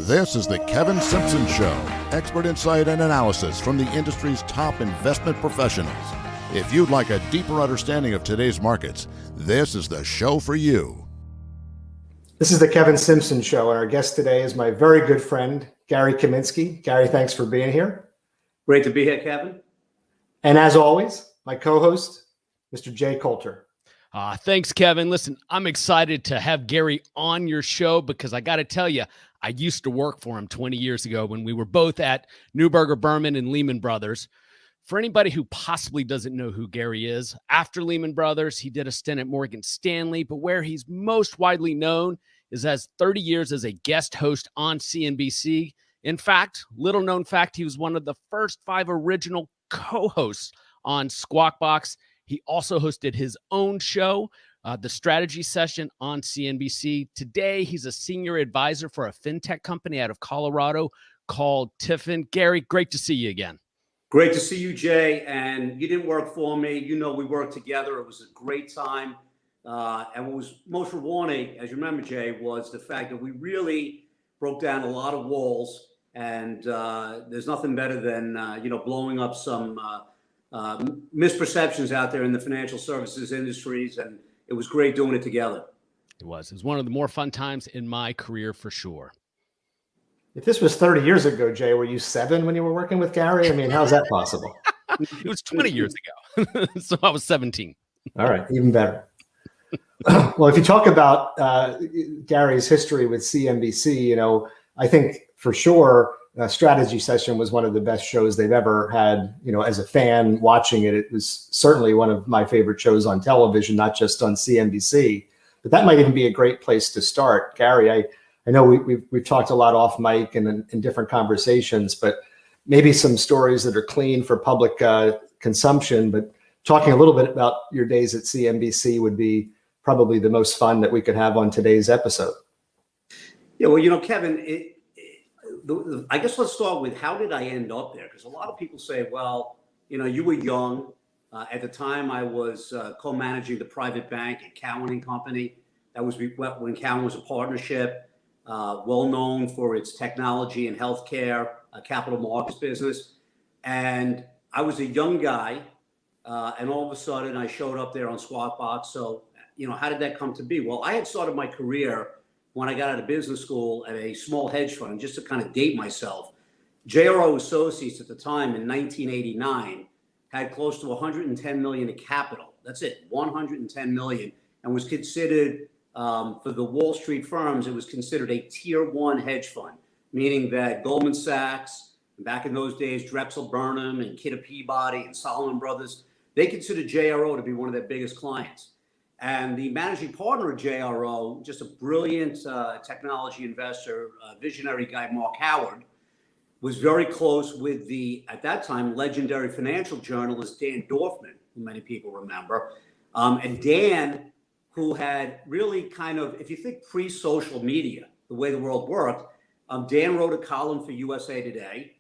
This is the Kevin Simpson Show, expert insight and analysis from the industry's top investment professionals. If you'd like a deeper understanding of today's markets, this is the show for you. This is the Kevin Simpson Show, and our guest today is my very good friend, Gary Kaminsky. Gary, thanks for being here. Great to be here, Kevin. And as always, my co-host, Mr. Jay Coulter. Thanks, Kevin. Listen, I'm excited to have Gary on your show because I got to tell you, I used to work for him 20 years ago when we were both at Neuberger Berman and Lehman Brothers. For anybody who possibly doesn't know who Gary is, after Lehman Brothers, he did a stint at Morgan Stanley, but where he's most widely known is as 30 years as a guest host on CNBC. In fact, little known fact, he was one of the first 5 original co-hosts on Squawk Box. He also hosted his own show, The Strategy Session on CNBC. Today, he's a senior advisor for a fintech company out of Colorado called Tiffin. Gary, great to see you again. Great to see you, Jay. And you didn't work for me. You know, we worked together. It was a great time. And what was most rewarding, as you remember, Jay, was the fact that we really broke down a lot of walls. And there's nothing better than, blowing up some misperceptions out there in the financial services industries. And it was great doing it together. It was one of the more fun times in my career for sure. If this was 30 years ago, Jay, were you 7 when you were working with Gary? I mean, how's that possible? It was 20 years ago. So I was 17. All right. Even better. Well, if you talk about Gary's history with CNBC, I think for sure, Strategy Session was one of the best shows they've ever had. As a fan watching it, it was certainly one of my favorite shows on television, not just on CNBC. But that might even be a great place to start. Gary, I know we've talked a lot off mic and in different conversations, but maybe some stories that are clean for public consumption. But talking a little bit about your days at CNBC would be probably the most fun that we could have on today's episode. Yeah, well, Kevin, I guess let's start with how did I end up there? Because a lot of people say, well, you were young. At the time, I was co-managing the private bank at Cowan and Company. That was when Cowan was a partnership, well known for its technology and healthcare, capital markets business. And I was a young guy, and all of a sudden I showed up there on Squawk Box. So, how did that come to be? Well, I had started my career when I got out of business school at a small hedge fund. Just to kind of date myself, JRO Associates at the time in 1989 had close to 110 million in capital. That's it, 110 million, and was considered, for the Wall Street firms, it was considered a tier 1 hedge fund, meaning that Goldman Sachs, back in those days, Drexel Burnham and Kidder Peabody and Solomon Brothers, they considered JRO to be one of their biggest clients. And the managing partner of JRO, just a brilliant technology investor, visionary guy, Mark Howard, was very close with the, at that time, legendary financial journalist Dandorfman, who many people remember. And Dan, who had really kind of, if you think pre-social media, the way the world worked, Dan wrote a column for USA Today,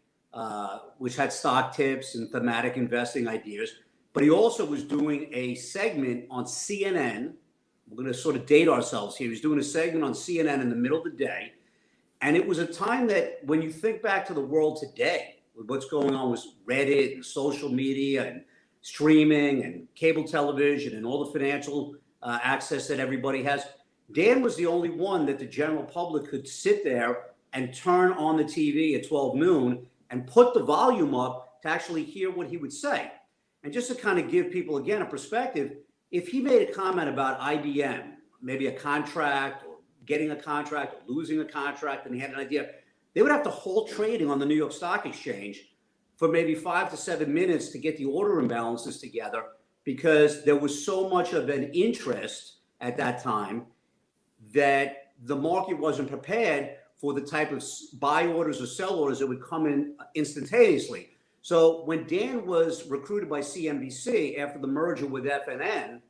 which had stock tips and thematic investing ideas. But he also was doing a segment on CNN. We're going to sort of date ourselves here. He was doing a segment on CNN in the middle of the day. And it was a time that when you think back to the world today, with what's going on with Reddit and social media and streaming and cable television and all the financial access that everybody has, Dan was the only one that the general public could sit there and turn on the TV at 12 noon and put the volume up to actually hear what he would say. And just to kind of give people, again, a perspective, if he made a comment about IBM, maybe a contract or getting a contract or losing a contract, and he had an idea, they would have to halt trading on the New York Stock Exchange for maybe 5 to 7 minutes to get the order imbalances together, because there was so much of an interest at that time that the market wasn't prepared for the type of buy orders or sell orders that would come in instantaneously. So when Dan was recruited by CNBC after the merger with FNN,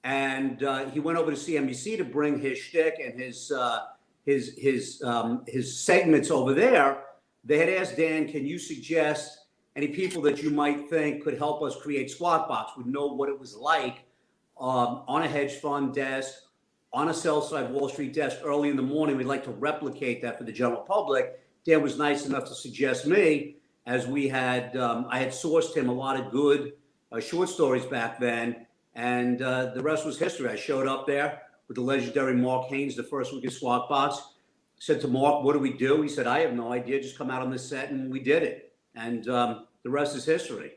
and he went over to CNBC to bring his shtick and his segments over there, they had asked Dan, can you suggest any people that you might think could help us create Squawk Box, would know what it was like on a hedge fund desk on a sell-side Wall Street desk early in the morning. We'd like to replicate that for the general public. Dan was nice enough to suggest me, as we had, I had sourced him a lot of good short stories back then, and the rest was history. I showed up there with the legendary Mark Haines the first week of Squawk Box. Said to Mark, "What do we do?" He said, "I have no idea. Just come out on this set," and we did it. And the rest is history.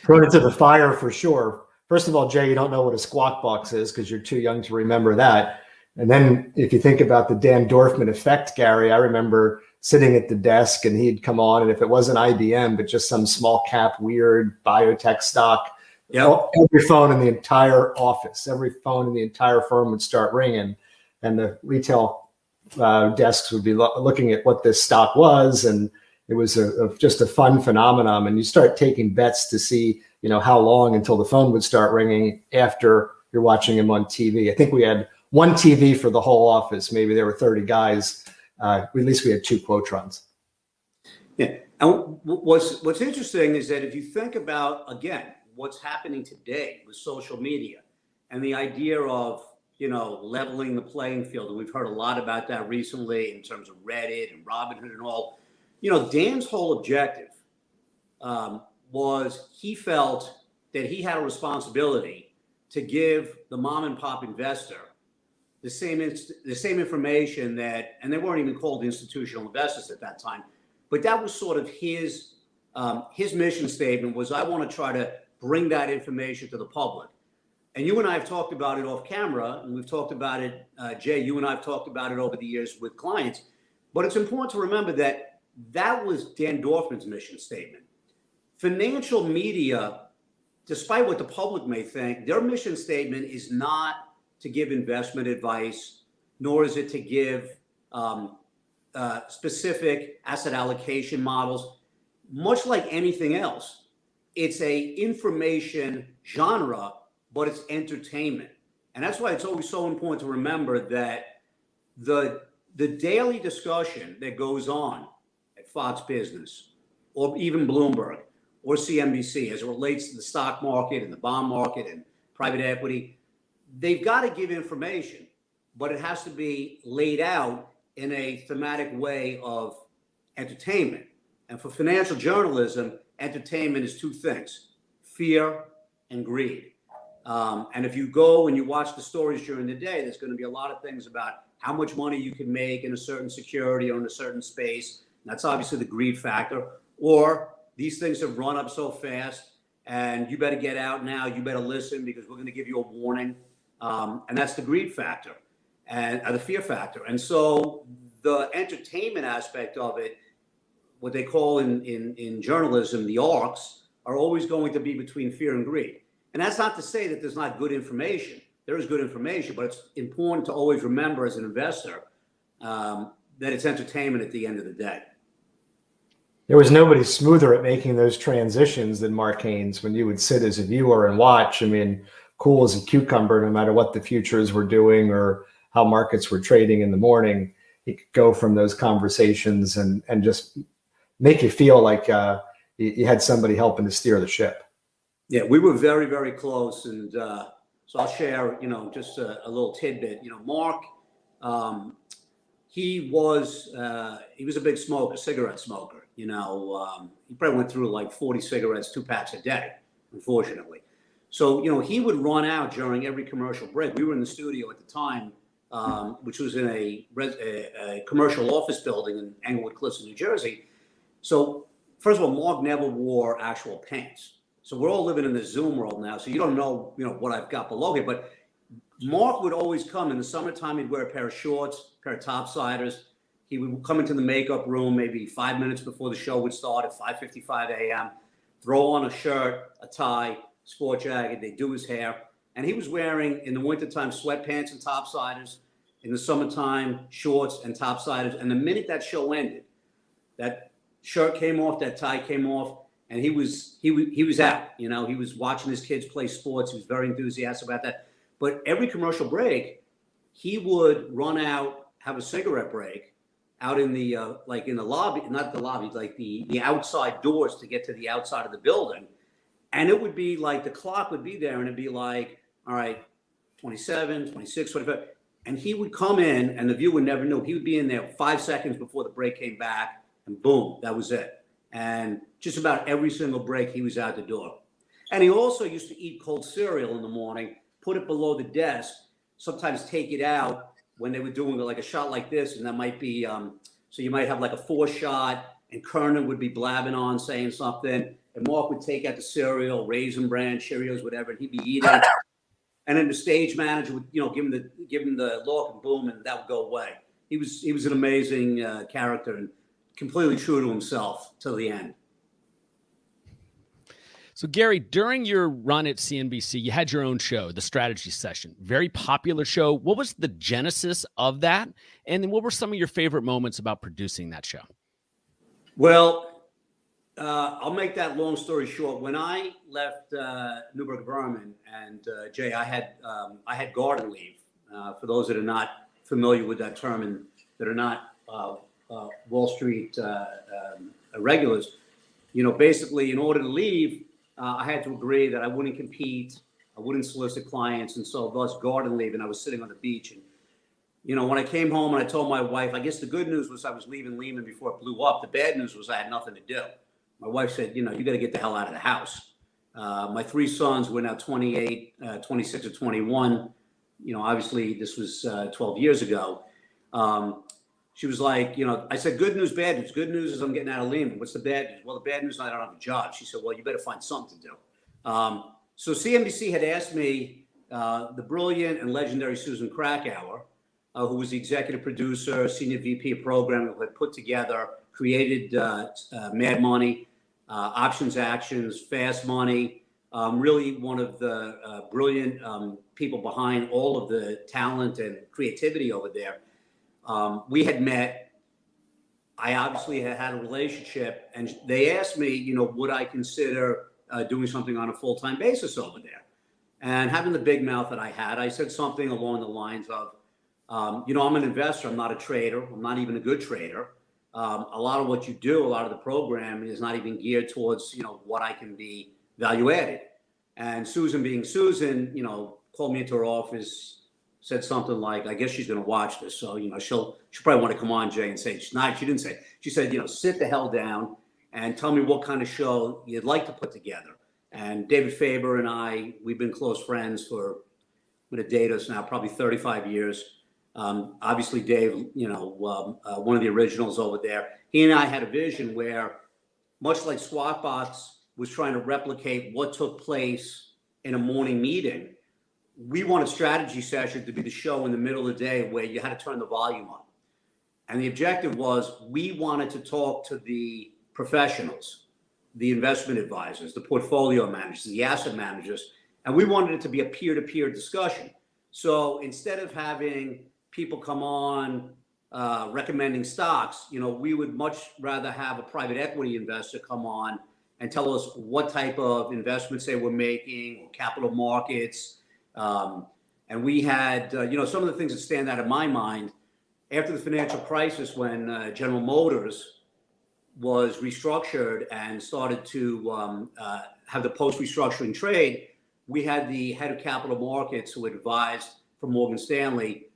Thrown into the fire for sure. First of all, Jay, you don't know what a Squawk Box is because you're too young to remember that. And then if you think about the Dandorfman Effect, Gary, I remember sitting at the desk and he'd come on, and if it wasn't IBM, but just some small cap, weird biotech stock, every phone in the entire office, every phone in the entire firm would start ringing, and the retail desks would be looking at what this stock was, and it was just a fun phenomenon. And you start taking bets to see, how long until the phone would start ringing after you're watching him on TV. I think we had one TV for the whole office. Maybe there were 30 guys. At least we had 2 Quotrons. Yeah. And what's interesting is that if you think about, again, what's happening today with social media and the idea of, leveling the playing field, and we've heard a lot about that recently in terms of Reddit and Robinhood and all, Dan's whole objective was he felt that he had a responsibility to give the mom and pop investor the same information that, and they weren't even called institutional investors at that time, but that was sort of his mission statement was, I want to try to bring that information to the public. And you and I have talked about it off camera, and we've talked about it, Jay, you and I have talked about it over the years with clients, but it's important to remember that that was Dan Dorfman's mission statement. Financial media, despite what the public may think, their mission statement is not to give investment advice, nor is it to give specific asset allocation models. Much like anything else, it's a information genre, but it's entertainment. And that's why it's always so important to remember that the daily discussion that goes on at Fox Business or even Bloomberg or CNBC as it relates to the stock market and the bond market and private equity, they've got to give information, but it has to be laid out in a thematic way of entertainment. And for financial journalism, entertainment is 2 things: fear and greed. And if you go and you watch the stories during the day, there's going to be a lot of things about how much money you can make in a certain security or in a certain space. That's obviously the greed factor. Or these things have run up so fast and you better get out now. You better listen because we're going to give you a warning. And that's the greed factor and the fear factor. And so the entertainment aspect of it, what they call in journalism, the arcs, are always going to be between fear and greed. And that's not to say that there's not good information. There is good information, but it's important to always remember as an investor that it's entertainment at the end of the day. There was nobody smoother at making those transitions than Mark Haines. When you would sit as a viewer and watch, cool as a cucumber, no matter what the futures were doing or how markets were trading in the morning, he could go from those conversations and just make you feel like you had somebody helping to steer the ship. Yeah, we were very, very close. And so I'll share, just a little tidbit. Mark, he was a big smoker, cigarette smoker. He probably went through like 40 cigarettes, 2 packs a day, unfortunately. So, he would run out during every commercial break. We were in the studio at the time, which was in a commercial office building in Englewood Cliffs, New Jersey. So first of all, Mark never wore actual pants. So we're all living in the Zoom world now. So you don't know, what I've got below here, but Mark would always come in the summertime. He'd wear a pair of shorts, a pair of topsiders. He would come into the makeup room maybe 5 minutes before the show would start at 5:55 a.m., throw on a shirt, a tie, sport jacket. They do his hair. And he was wearing, in the wintertime, sweatpants and topsiders. In the summertime, shorts and topsiders. And the minute that show ended, that shirt came off, that tie came off, and he was out. He was watching his kids play sports. He was very enthusiastic about that. But every commercial break, he would run out, have a cigarette break out in the in the lobby, not the lobby, like the outside doors to get to the outside of the building. And it would be like the clock would be there, and it'd be like all right, 27, 26, 25. And he would come in and the viewer never knew. He would be in there 5 seconds before the break came back and boom, that was it. And just about every single break, he was out the door. And he also used to eat cold cereal in the morning, put it below the desk, sometimes take it out when they were doing like a shot like this. And that might be, so you might have like a 4 shot and Kernan would be blabbing on saying something. And Mark would take out the cereal, Raisin Bran, Cheerios, whatever, and he'd be eating. And then the stage manager would, give him the look and boom, and that would go away. He was an amazing character and completely true to himself till the end. So Gary, during your run at CNBC, you had your own show, The Strategy Session, very popular show. What was the genesis of that? And then what were some of your favorite moments about producing that show? Well, I'll make that long story short. When I left Neuberger Berman and Jay, I had garden leave. For those that are not familiar with that term and that are not Wall Street regulars, basically in order to leave, I had to agree that I wouldn't compete, I wouldn't solicit clients, and so thus garden leave. And I was sitting on the beach, and when I came home and I told my wife, I guess the good news was I was leaving Lehman before it blew up. The bad news was I had nothing to do. My wife said, you got to get the hell out of the house. My 3 sons were now 28, 26 or 21. Obviously this was 12 years ago. She was like, I said, good news, bad news. Good news is I'm getting out of Lehman. What's the bad news? Well, the bad news is I don't have a job. She said, well, you better find something to do. So CNBC had asked me, the brilliant and legendary Susan Krakauer, who was the executive producer, senior VP of program, who had put together, created Mad Money, Options Actions, Fast Money, really one of the brilliant people behind all of the talent and creativity over there. We had met. I obviously had a relationship, and they asked me, would I consider doing something on a full-time basis over there? And having the big mouth that I had, I said something along the lines of, I'm an investor. I'm not a trader. I'm not even a good trader. A lot of what you do, a lot of the program is not even geared towards, what I can be value added. And Susan being Susan, called me into her office, said something like, I guess she's going to watch this. So, she'll probably want to come on, Jay, and say, she didn't say, she said, sit the hell down and tell me what kind of show you'd like to put together. And David Faber and we've been close friends for, I'm going to date us now, probably 35 years. Obviously Dave, one of the originals over there, he and I had a vision where, much like Squawk Box was trying to replicate what took place in a morning meeting, we want a strategy session to be the show in the middle of the day where you had to turn the volume on. And the objective was we wanted to talk to the professionals, the investment advisors, the portfolio managers, the asset managers, and we wanted it to be a peer-to-peer discussion. So instead of having people come on recommending stocks, we would much rather have a private equity investor come on and tell us what type of investments they were making, or capital markets. And we had, some of the things that stand out in my mind after the financial crisis when General Motors was restructured and started to have the post-restructuring trade. We had the head of capital markets who advised for Morgan Stanley,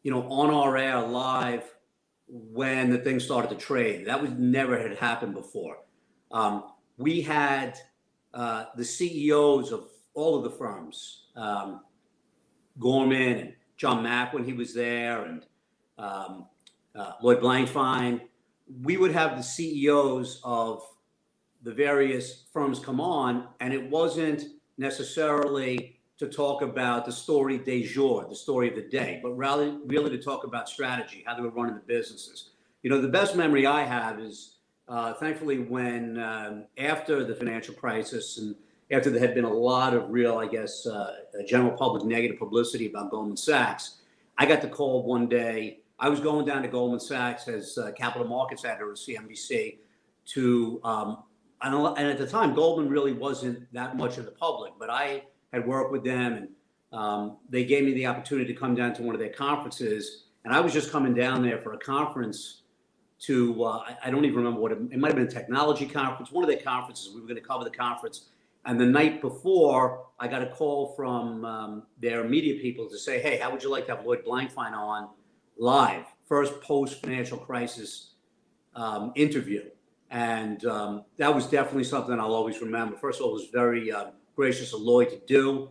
on our air live when the thing started to trade. That was never had happened before. We had the CEOs of all of the firms, Gorman and John Mack when he was there, and Lloyd Blankfein. We would have the CEOs of the various firms come on, and it wasn't necessarily to talk about the story du jour, the story of the day, but really to talk about strategy, how they were running the businesses. The best memory I have is thankfully when after the financial crisis and after there had been a lot of real, general public negative publicity about Goldman Sachs, I got the call one day. I was going down to Goldman Sachs as capital markets editor at CNBC and at the time, Goldman really wasn't that much in the public, but I had worked with them, and they gave me the opportunity to come down to one of their conferences. And I was just coming down there for a conference to, I don't even remember what it might have been, a technology conference, one of their conferences. We were going to cover the conference. And the night before, I got a call from their media people to say, hey, how would you like to have Lloyd Blankfein on live? First post-financial crisis interview. And that was definitely something I'll always remember. First of all, it was very gracious of Lloyd to do.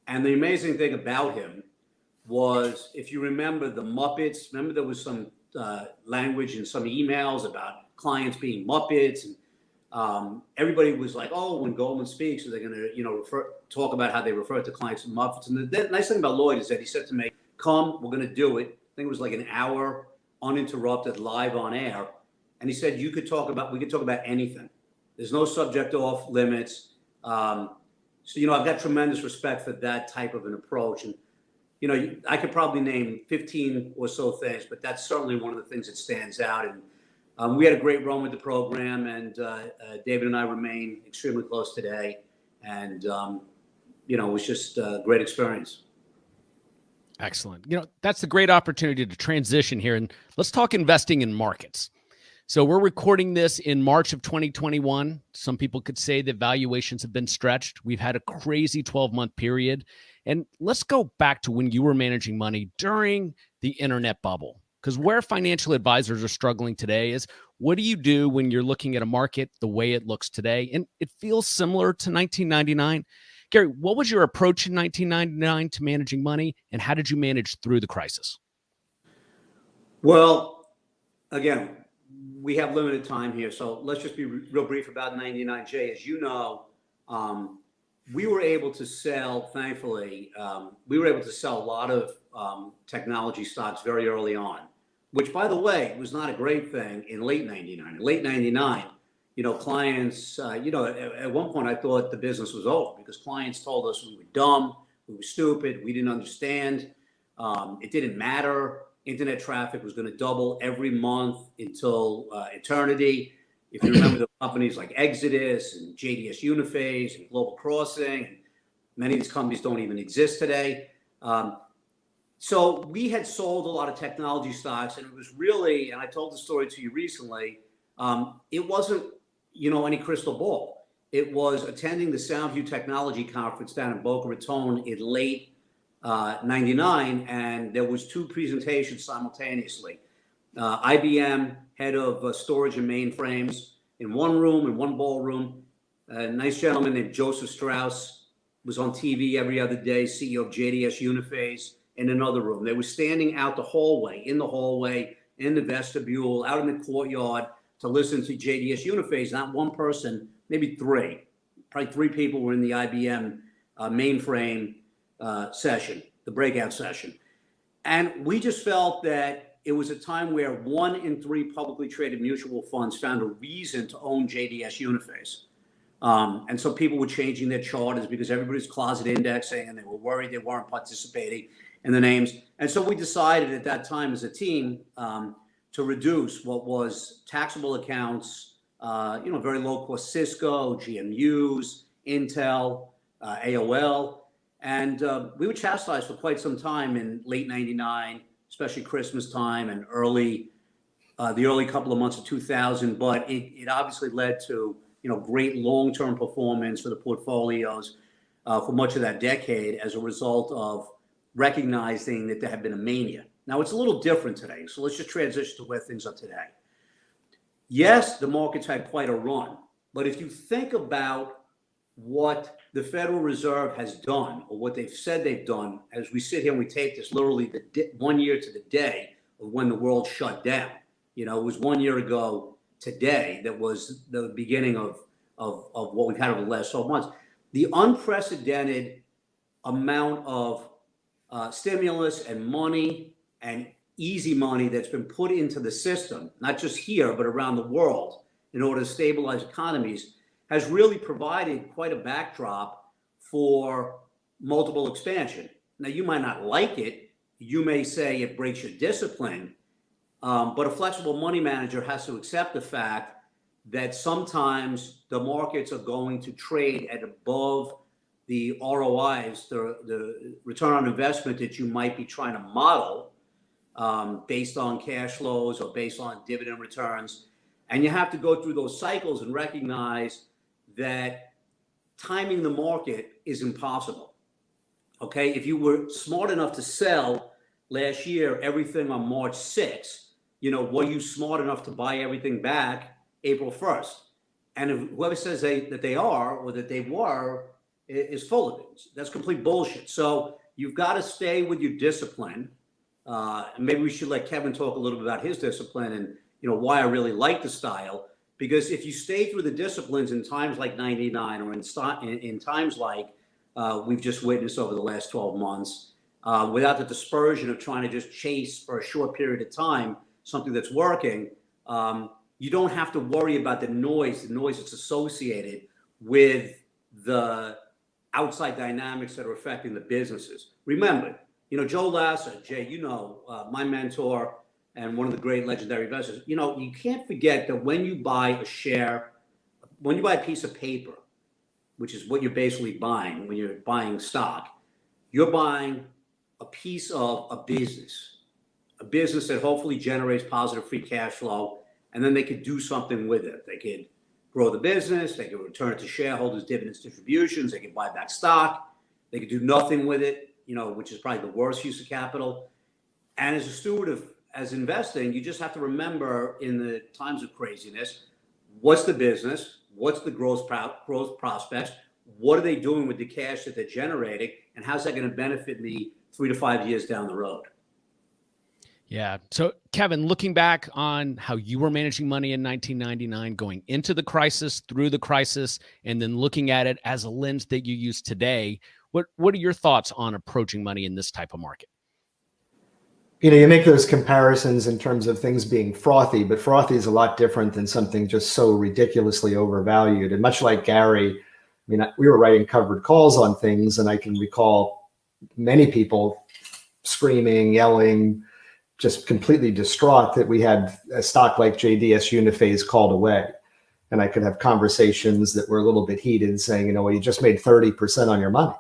And the amazing thing about him was, if you remember the Muppets, remember there was some language in some emails about clients being Muppets, and everybody was like, "Oh, when Goldman speaks, they're going to, talk about how they refer to clients as Muppets." And the nice thing about Lloyd is that he said to me, "Come, we're going to do it." I think it was like an hour, uninterrupted, live on air, and he said, we could talk about anything. There's no subject off limits. So I've got tremendous respect for that type of an approach, and I could probably name 15 or so things, but that's certainly one of the things that stands out. And we had a great run with the program, and David and I remain extremely close today. And, it was just a great experience. Excellent. That's a great opportunity to transition here. And let's talk investing in markets. So we're recording this in March of 2021. Some people could say that valuations have been stretched. We've had a crazy 12-month period. And let's go back to when you were managing money during the internet bubble. Because where financial advisors are struggling today is, what do you do when you're looking at a market the way it looks today? And it feels similar to 1999. Gary, what was your approach in 1999 to managing money, and how did you manage through the crisis? Well, again, we have limited time here, so let's just be real brief about 99, Jay. As you know, we were able to sell, thankfully, a lot of technology stocks very early on, which, by the way, was not a great thing in late 99. In late 99, clients, at one point I thought the business was over because clients told us we were dumb, we were stupid, we didn't understand. It didn't matter. Internet traffic was going to double every month until eternity. If you remember the companies like Exodus and JDS Uniphase and Global Crossing, and many of these companies don't even exist today. So we had sold a lot of technology stocks, and it was really, and I told the story to you recently, it wasn't, any crystal ball. It was attending the Soundview Technology Conference down in Boca Raton in late 99, and there was two presentations simultaneously. IBM, head of storage and mainframes, in one room, in one ballroom. A nice gentleman named Joseph Strauss was on TV every other day, CEO of JDS Uniphase, in another room. They were standing out the hallway, in the vestibule, out in the courtyard to listen to JDS Uniphase. Not one person, maybe three. Probably three people were in the IBM mainframe session, the breakout session. And we just felt that it was a time where 1 in 3 publicly traded mutual funds found a reason to own JDS Uniphase. And so people were changing their charters because everybody's closet indexing, and they were worried they weren't participating in the names. And so we decided at that time as a team to reduce what was taxable accounts, very low cost Cisco, GMUs, Intel, AOL. And we were chastised for quite some time in late 99, especially Christmas time and the early couple of months of 2000. But it obviously led to, great long-term performance for the portfolios for much of that decade as a result of recognizing that there had been a mania. Now, it's a little different today. So let's just transition to where things are today. Yes, the markets had quite a run. But if you think about what the Federal Reserve has done, or what they've said they've done, as we sit here and we tape this literally 1 year to the day of when the world shut down. It was 1 year ago today that was the beginning of what we've had over the last 12 months. The unprecedented amount of stimulus and money and easy money that's been put into the system, not just here, but around the world, in order to stabilize economies, has really provided quite a backdrop for multiple expansion. Now, you might not like it. You may say it breaks your discipline. But a flexible money manager has to accept the fact that sometimes the markets are going to trade at above the ROIs, the return on investment that you might be trying to model based on cash flows or based on dividend returns. And you have to go through those cycles and recognize that timing the market is impossible. Okay, if you were smart enough to sell last year everything on March 6th, were you smart enough to buy everything back April 1st? And if whoever says that they are or that they were is full of it. That's complete bullshit. So you've got to stay with your discipline. Maybe we should let Kevin talk a little bit about his discipline and why I really like the style. Because if you stay through the disciplines in times like 99 or in times like we've just witnessed over the last 12 months, without the dispersion of trying to just chase for a short period of time something that's working, you don't have to worry about the noise that's associated with the outside dynamics that are affecting the businesses. Remember, Joe Lasser, Jay, my mentor and one of the great legendary investors, you can't forget that when you buy a share, when you buy a piece of paper, which is what you're basically buying when you're buying stock, you're buying a piece of a business that hopefully generates positive free cash flow, and then they could do something with it. They could grow the business, they could return it to shareholders, dividends, distributions, they could buy back stock, they could do nothing with it, which is probably the worst use of capital. And as a steward as investing, you just have to remember in the times of craziness, what's the business, what's the growth prospects, what are they doing with the cash that they're generating, and how's that going to benefit me 3 to 5 years down the road? Yeah. So, Kevin, looking back on how you were managing money in 1999, going into the crisis, through the crisis, and then looking at it as a lens that you use today, what are your thoughts on approaching money in this type of market? You make those comparisons in terms of things being frothy, but frothy is a lot different than something just so ridiculously overvalued. And much like Gary, we were writing covered calls on things, and I can recall many people screaming, yelling, just completely distraught that we had a stock like JDS Uniphase called away. And I could have conversations that were a little bit heated saying, well, you just made 30% on your money.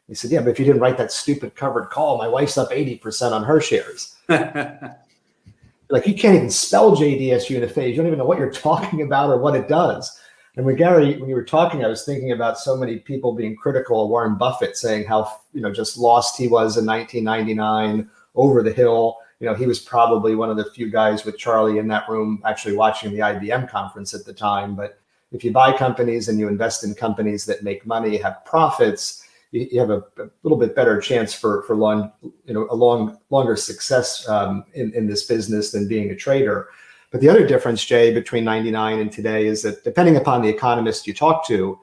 He said, yeah, but if you didn't write that stupid covered call, my wife's up 80% on her shares. Like, you can't even spell JDS Uniphase. You don't even know what you're talking about or what it does. And when you were talking, I was thinking about so many people being critical of Warren Buffett, saying how, just lost he was in 1999, over the hill. He was probably one of the few guys with Charlie in that room actually watching the IBM conference at the time. But if you buy companies and you invest in companies that make money, have profits, you have a little bit better chance for longer success in this business than being a trader. But the other difference, Jay, between 99 and today is that depending upon the economist you talk to,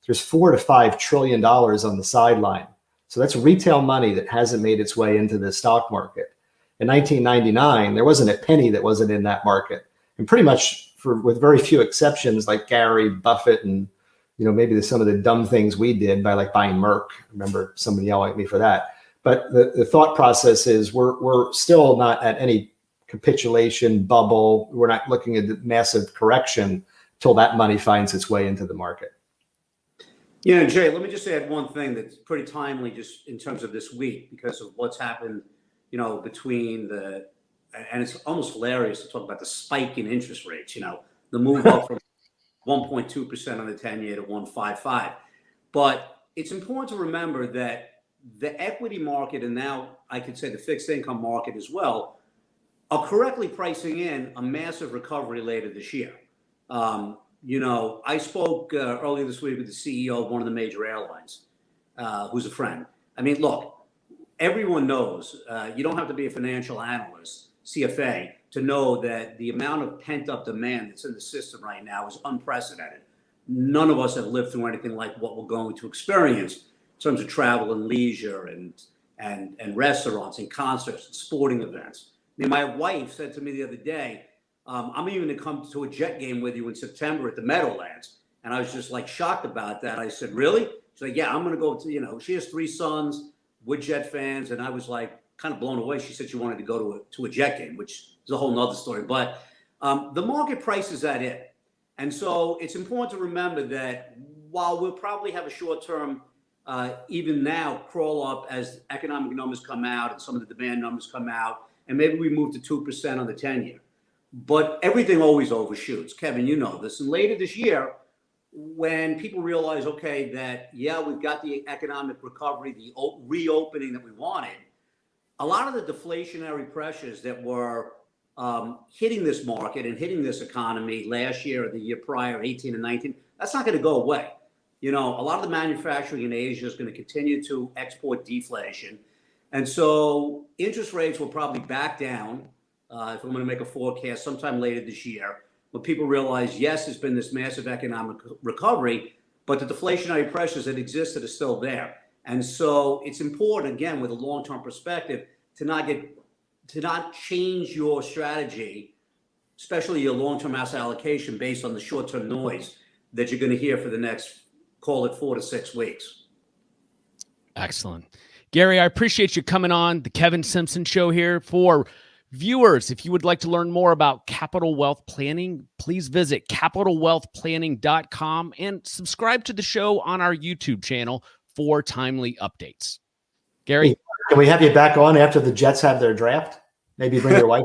there's $4 to $5 trillion on the sideline. So that's retail money that hasn't made its way into the stock market. In 1999, there wasn't a penny that wasn't in that market. And pretty much with very few exceptions, like Gary, Buffett, and maybe some of the dumb things we did by like buying Merck. I remember somebody yelling at me for that. But the thought process is we're still not at any capitulation bubble. We're not looking at the massive correction till that money finds its way into the market. Jay, let me just add one thing that's pretty timely just in terms of this week because of what's happened, between and it's almost hilarious to talk about the spike in interest rates, the move up from 1.2% on the 10-year to 1.55. But it's important to remember that the equity market, and now I could say the fixed income market as well, are correctly pricing in a massive recovery later this year. I spoke earlier this week with the CEO of one of the major airlines, who's a friend. Look, everyone knows you don't have to be a financial analyst, CFA, to know that the amount of pent-up demand that's in the system right now is unprecedented. None of us have lived through anything like what we're going to experience in terms of travel and leisure and restaurants and concerts and sporting events. My wife said to me the other day, I'm even going to come to a Jet game with you in September at the Meadowlands. And I was just like shocked about that. I said, really? She's like, yeah, I'm going to go to, she has 3 sons, with Jet fans, and I was like kind of blown away. She said she wanted to go to a Jet game, which is a whole nother story. But the market prices that in. And so it's important to remember that while we'll probably have a short-term, even now, crawl up as economic numbers come out and some of the demand numbers come out, and maybe we move to 2% on the 10-year. But everything always overshoots. Kevin, you know this. And later this year, when people realize, okay, that, yeah, we've got the economic recovery, the reopening that we wanted, a lot of the deflationary pressures that were hitting this market and hitting this economy last year or the year prior, 18 and 19, that's not going to go away. A lot of the manufacturing in Asia is going to continue to export deflation. And so interest rates will probably back down, if I'm going to make a forecast, sometime later this year, when people realize, yes, there's been this massive economic recovery, but the deflationary pressures that existed are still there. And so it's important, again, with a long-term perspective, to not change your strategy, especially your long-term asset allocation, based on the short-term noise that you're going to hear for the next, call it 4 to 6 weeks. Excellent. Gary, I appreciate you coming on the Kevin Simpson Show here. For viewers, if you would like to learn more about capital wealth planning, please visit capitalwealthplanning.com and subscribe to the show on our YouTube channel for timely updates. Gary? Can we have you back on after the Jets have their draft? Maybe bring your wife.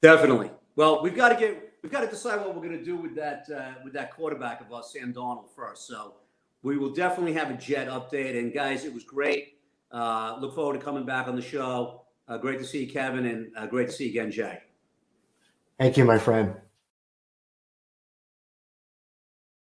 Definitely. Well, we've got to decide what we're going to do with that quarterback of ours, Sam Darnold, first. So we will definitely have a Jet update. And guys, it was great. Look forward to coming back on the show. Great to see you, Kevin, and great to see you again, Jay. Thank you, my friend.